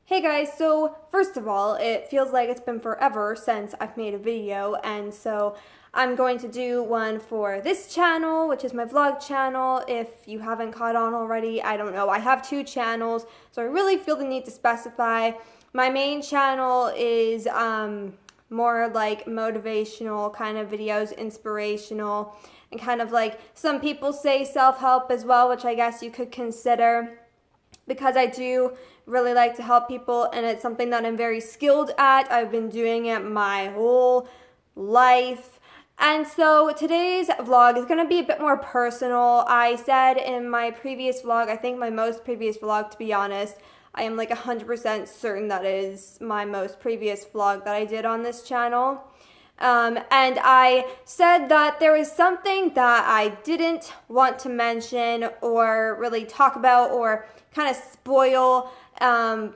Hey guys, so first of all, it feels like it's been forever since I've made a video, and so I'm going to do one for this channel, which is my vlog channel. If you haven't caught on already, I don't know. I have two channels, so I really feel the need to specify. My main channel is more like motivational kind of videos, inspirational, and kind of like some people say self-help as well, which I guess you could consider, because I do really like to help people, and it's something that I'm very skilled at. I've been doing it my whole life. And so today's vlog is going to be a bit more personal. I said in my previous vlog, I think my most previous vlog, to be honest, I am like 100% certain that is my most previous vlog that I did on this channel. And I said that there was something that I didn't want to mention or really talk about or kind of spoil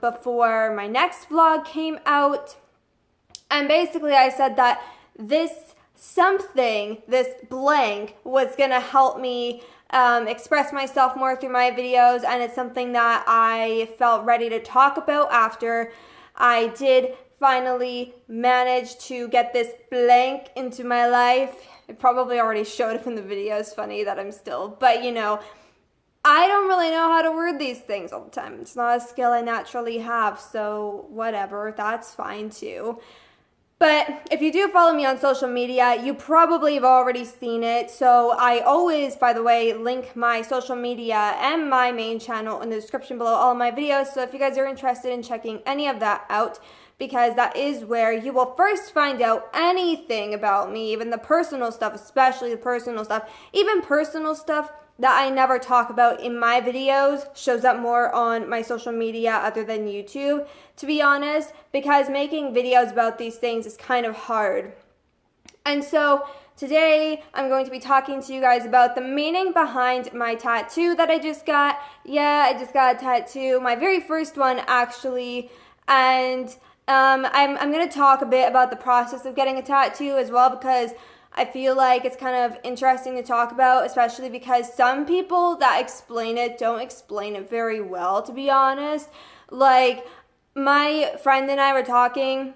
before my next vlog came out. And basically I said that this blank was gonna help me express myself more through my videos, and it's something that I felt ready to talk about after I did finally manage to get this blank into my life. It probably already showed up in the video. It's funny that I'm still, but you know, I don't really know how to word these things all the time. It's not a skill I naturally have, so whatever, that's fine too. But if you do follow me on social media, you probably have already seen it. So I always, by the way, link my social media and my main channel in the description below all of my videos. So if you guys are interested in checking any of that out, because that is where you will first find out anything about me, even the personal stuff, especially the personal stuff, even personal stuff that I never talk about in my videos shows up more on my social media other than YouTube, to be honest, because making videos about these things is kind of hard. And so today I'm going to be talking to you guys about the meaning behind my tattoo that I just got. Yeah, I just got a tattoo, my very first one actually, and I'm going to talk a bit about the process of getting a tattoo as well, because I feel like it's kind of interesting to talk about, especially because some people that explain it don't explain it very well, to be honest. Like, my friend and I were talking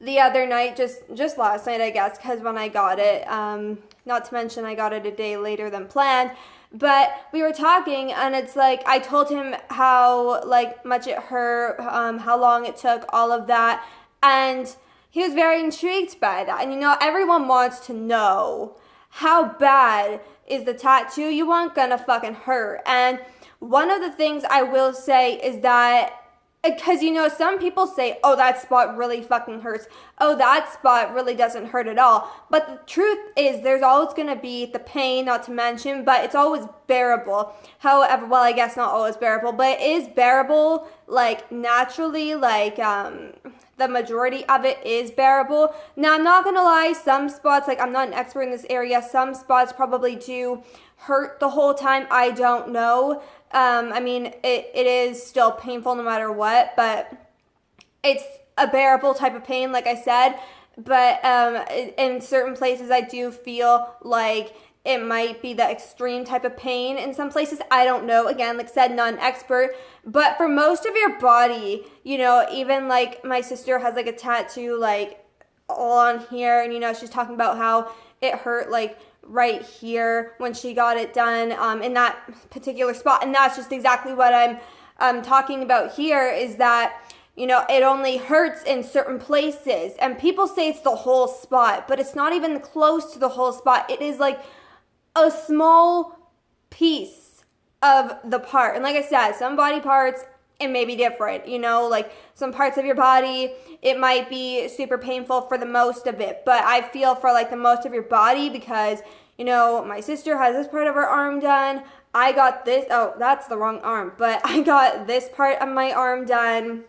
the other night, just last night, I guess, because when I got it, not to mention I got it a day later than planned, but we were talking, and it's like, I told him how, like, much it hurt, how long it took, all of that, and he was very intrigued by that. And you know, everyone wants to know, how bad is the tattoo you want gonna fucking hurt? And one of the things I will say is that, because you know, some people say, oh, that spot really fucking hurts. Oh, that spot really doesn't hurt at all. But the truth is, there's always gonna be the pain, not to mention, but it's always bearable. However, well, I guess not always bearable, but it is bearable, like, naturally, like, the majority of it is bearable. Now, I'm not gonna lie, some spots, like, I'm not an expert in this area, some spots probably do hurt the whole time. I don't know. I mean, it is still painful no matter what, but it's a bearable type of pain, like I said. But in certain places, I do feel like it might be the extreme type of pain in some places. I don't know. Again, like I said, not an expert. But for most of your body, you know, even like my sister has like a tattoo like all on here. And, you know, she's talking about how it hurt like right here when she got it done in that particular spot. And that's just exactly what I'm talking about here, is that, you know, it only hurts in certain places. And people say it's the whole spot, but it's not even close to the whole spot. It is like a small piece of the part. And like I said, some body parts, it may be different, you know, like some parts of your body, it might be super painful for the most of it. But I feel for like the most of your body, because, you know, my sister has this part of her arm done. I got this, oh, that's the wrong arm, but I got this part of my arm done.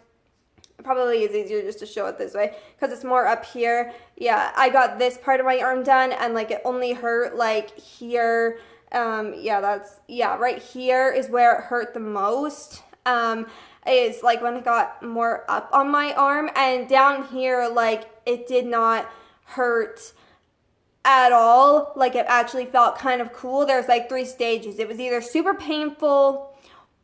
Probably is easier just to show it this way because it's more up here. Yeah, I got this part of my arm done, and like it only hurt like here. Yeah, right here is where it hurt the most. Is like when it got more up on my arm, and down here, like it did not hurt at all. Like it actually felt kind of cool. There's like 3 stages. It was either super painful,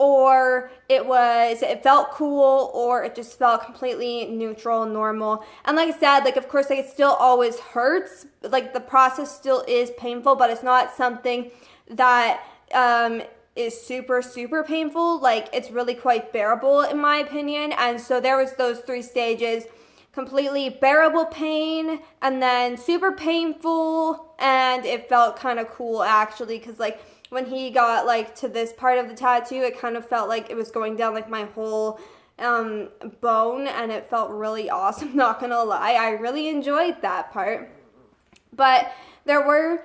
or it felt cool, or it just felt completely neutral, normal. And like I said, like, of course, like, it still always hurts. Like, the process still is painful, but it's not something that is super, super painful. Like, it's really quite bearable, in my opinion. And so there was those 3 stages: completely bearable pain, and then super painful, and it felt kind of cool, actually, because, like, when he got, like, to this part of the tattoo, it kind of felt like it was going down, like, my whole bone, and it felt really awesome, not gonna lie. I really enjoyed that part. But there were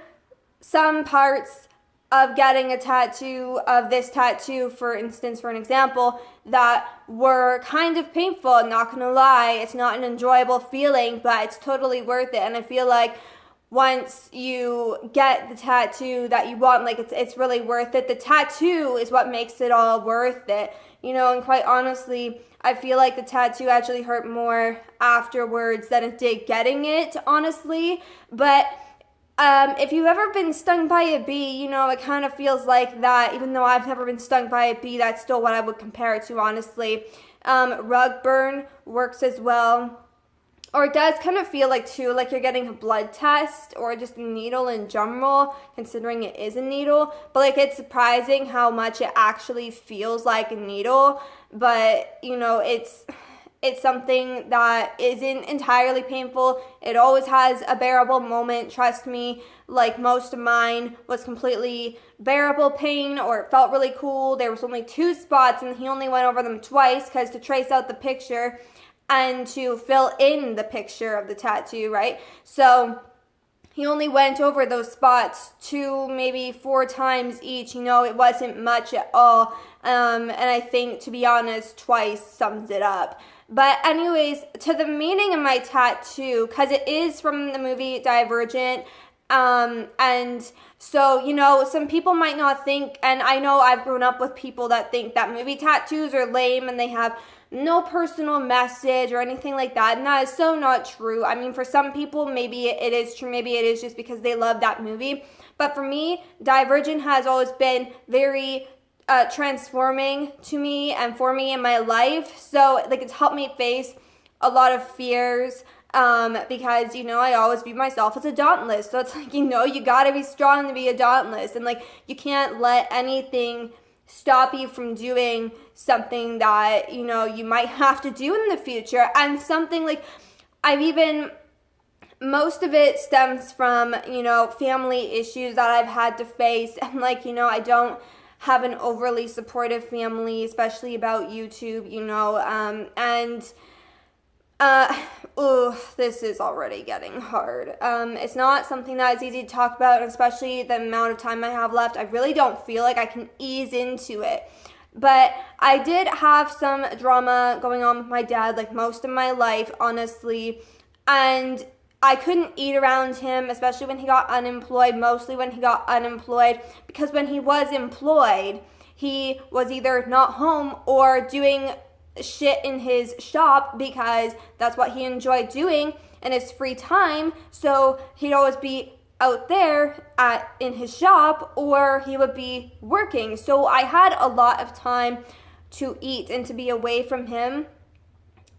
some parts of getting a tattoo, of this tattoo, for instance, for an example, that were kind of painful, not gonna lie. It's not an enjoyable feeling, but it's totally worth it. And I feel like once you get the tattoo that you want, like, it's really worth it. The tattoo is what makes it all worth it, you know. And quite honestly, I feel like the tattoo actually hurt more afterwards than it did getting it, honestly. But if you've ever been stung by a bee, you know, it kind of feels like that. Even though I've never been stung by a bee, that's still what I would compare it to, honestly. Rug burn works as well. Or it does kind of feel like, too, like you're getting a blood test or just a needle in general, considering it is a needle. But, like, it's surprising how much it actually feels like a needle. But, you know, it's something that isn't entirely painful. It always has a bearable moment, trust me. Like, most of mine was completely bearable pain, or it felt really cool. There was only 2 spots, and he only went over them twice, because to trace out the picture and to fill in the picture of the tattoo, right? So he only went over those spots 2, maybe 4 times each. You know, it wasn't much at all. And I think, to be honest, twice sums it up. But anyways, to the meaning of my tattoo, because it is from the movie Divergent, and so, you know, some people might not think, and I know I've grown up with people that think that movie tattoos are lame and they have no personal message or anything like that, and that is so not true. I mean, for some people, maybe it is true, maybe it is just because they love that movie, but for me, Divergent has always been very transforming to me and for me in my life. So, like, it's helped me face a lot of fears, because, you know, I always view myself as a dauntless. So it's like, you know, you gotta be strong to be a dauntless, and, like, you can't let anything stop you from doing something that, you know, you might have to do in the future. And something like, most of it stems from, you know, family issues that I've had to face, and, like, you know, I don't have an overly supportive family, especially about YouTube, you know, this is already getting hard. It's not something that is easy to talk about, and especially the amount of time I have left, I really don't feel like I can ease into it. But I did have some drama going on with my dad, like, most of my life, honestly, and I couldn't eat around him, especially when he got unemployed, mostly when he got unemployed, because when he was employed, he was either not home or doing shit in his shop, because that's what he enjoyed doing in his free time. So he'd always be out there in his shop, or he would be working. So I had a lot of time to eat and to be away from him.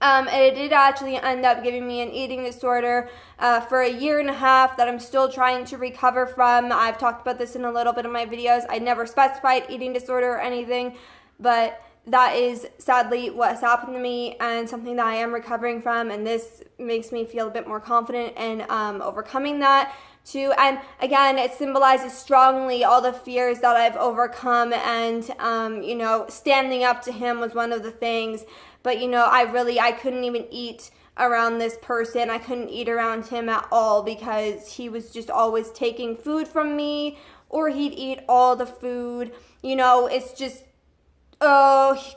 And it did actually end up giving me an eating disorder for 1.5 years that I'm still trying to recover from. I've talked about this in a little bit of my videos. I never specified eating disorder or anything, but that is sadly what has happened to me, and something that I am recovering from, and this makes me feel a bit more confident in overcoming that too. And again, it symbolizes strongly all the fears that I've overcome, and you know, standing up to him was one of the things. But, you know, I couldn't even eat around this person. I couldn't eat around him at all, because he was just always taking food from me, or he'd eat all the food. You know, it's just,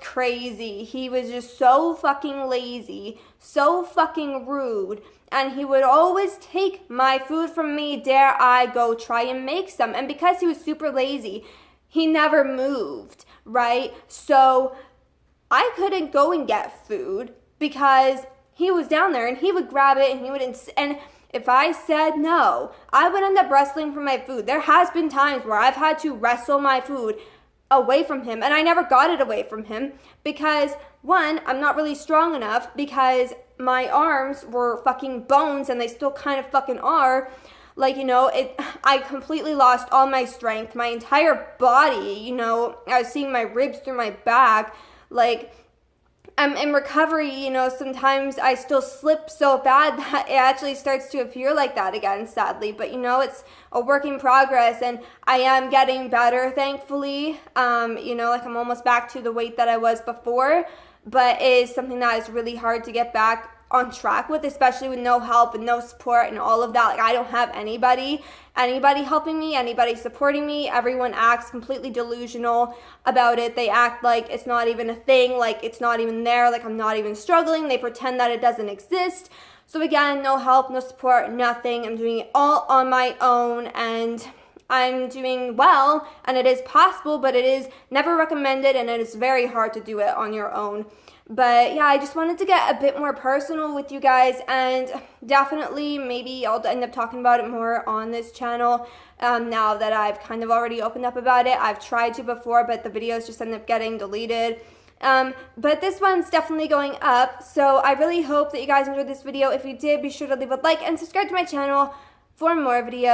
crazy. He was just so fucking lazy, so fucking rude, and he would always take my food from me. Dare I go try and make some? And because he was super lazy, he never moved, right? So I couldn't go and get food because he was down there, and he would grab it, and he would, and if I said no, I would end up wrestling for my food. There has been times where I've had to wrestle my food away from him, and I never got it away from him because, one, I'm not really strong enough because my arms were fucking bones and they still kind of fucking are. Like, you know, I completely lost all my strength, my entire body, you know, I was seeing my ribs through my back. Like, I'm in recovery, you know, sometimes I still slip so bad that it actually starts to appear like that again, sadly. But, you know, it's a work in progress, and I am getting better, thankfully. You know, like I'm almost back to the weight that I was before, but it is something that is really hard to get back on track with, especially with no help and no support and all of that. Like, I don't have anybody helping me, anybody supporting me. Everyone acts completely delusional about it. They act like it's not even a thing, like it's not even there, like I'm not even struggling. They pretend that it doesn't exist. So again, no help, no support, nothing. I'm doing it all on my own, and I'm doing well, and it is possible, but it is never recommended, and it is very hard to do it on your own. But yeah, I just wanted to get a bit more personal with you guys, and definitely maybe I'll end up talking about it more on this channel now that I've kind of already opened up about it. I've tried to before, but the videos just end up getting deleted. But this one's definitely going up, so I really hope that you guys enjoyed this video. If you did, be sure to leave a like and subscribe to my channel for more videos.